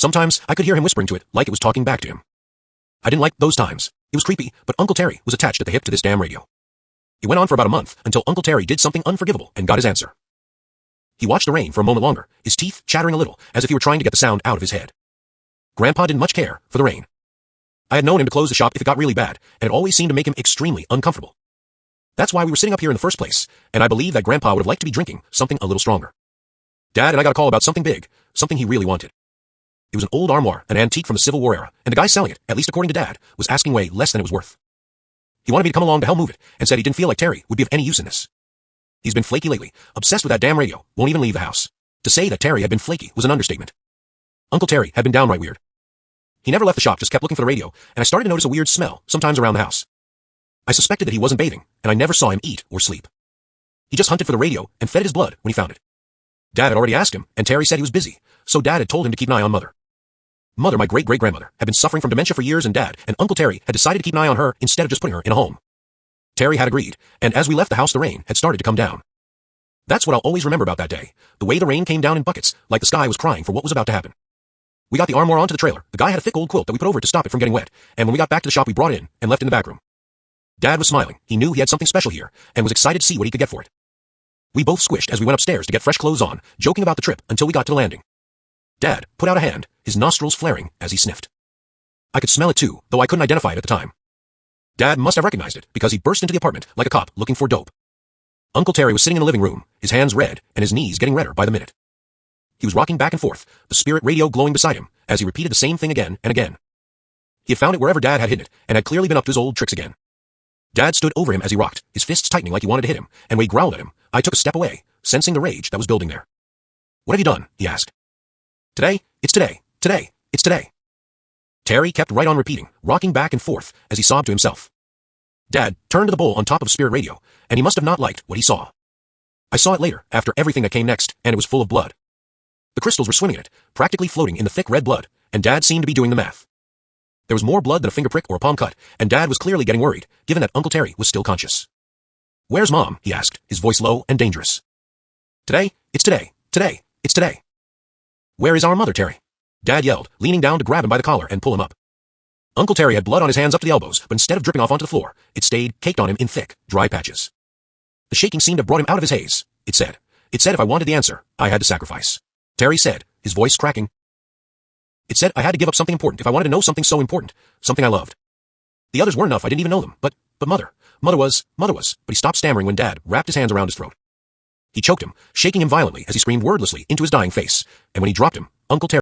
Sometimes I could hear him whispering to it like it was talking back to him. I didn't like those times. It was creepy, but Uncle Terry was attached at the hip to this damn radio. It went on for about a month until Uncle Terry did something unforgivable and got his answer. He watched the rain for a moment longer, his teeth chattering a little as if he were trying to get the sound out of his head. Grandpa didn't much care for the rain. I had known him to close the shop if it got really bad, and it always seemed to make him extremely uncomfortable. That's why we were sitting up here in the first place, and I believe that Grandpa would have liked to be drinking something a little stronger. Dad and I got a call about something big, something he really wanted. It was an old armoire, an antique from the Civil War era, and the guy selling it, at least according to Dad, was asking way less than it was worth. He wanted me to come along to help move it, and said he didn't feel like Terry would be of any use in this. He's been flaky lately, obsessed with that damn radio, won't even leave the house. To say that Terry had been flaky was an understatement. Uncle Terry had been downright weird. He never left the shop, just kept looking for the radio, and I started to notice a weird smell, sometimes around the house. I suspected that he wasn't bathing, and I never saw him eat or sleep. He just hunted for the radio and fed his blood when he found it. Dad had already asked him, and Terry said he was busy, so Dad had told him to keep an eye on Mother. Mother, my great-great-grandmother, had been suffering from dementia for years, and Dad and Uncle Terry had decided to keep an eye on her instead of just putting her in a home. Terry had agreed, and as we left the house, the rain had started to come down. That's what I'll always remember about that day, the way the rain came down in buckets, like the sky was crying for what was about to happen. We got the armoire onto the trailer. The guy had a thick old quilt that we put over it to stop it from getting wet, and when we got back to the shop, we brought it in and left in the back room. Dad was smiling. He knew he had something special here, and was excited to see what he could get for it. We both squished as we went upstairs to get fresh clothes on, joking about the trip until we got to the landing. Dad put out a hand, his nostrils flaring as he sniffed. I could smell it too, though I couldn't identify it at the time. Dad must have recognized it, because he burst into the apartment like a cop looking for dope. Uncle Terry was sitting in the living room, his hands red, and his knees getting redder by the minute. He was rocking back and forth, the spirit radio glowing beside him, as he repeated the same thing again and again. He had found it wherever Dad had hidden it, and had clearly been up to his old tricks again. Dad stood over him as he rocked, his fists tightening like he wanted to hit him, and when he growled at him, I took a step away, sensing the rage that was building there. What have you done? He asked. Today, it's today, today, it's today. Terry kept right on repeating, rocking back and forth as he sobbed to himself. Dad turned to the bowl on top of the spirit radio, and he must have not liked what he saw. I saw it later, after everything that came next, and it was full of blood. The crystals were swimming in it, practically floating in the thick red blood, and Dad seemed to be doing the math. There was more blood than a finger prick or a palm cut, and Dad was clearly getting worried, given that Uncle Terry was still conscious. Where's Mom? He asked, his voice low and dangerous. Today, it's today, today, it's today. Where is our mother, Terry? Dad yelled, leaning down to grab him by the collar and pull him up. Uncle Terry had blood on his hands up to the elbows, but instead of dripping off onto the floor, it stayed caked on him in thick, dry patches. The shaking seemed to have brought him out of his haze, it said. It said if I wanted the answer, I had to sacrifice. Terry said, his voice cracking. It said I had to give up something important if I wanted to know something so important, something I loved. The others weren't enough, I didn't even know them, but Mother was, but he stopped stammering when Dad wrapped his hands around his throat. He choked him, shaking him violently as he screamed wordlessly into his dying face, and when he dropped him, Uncle Terry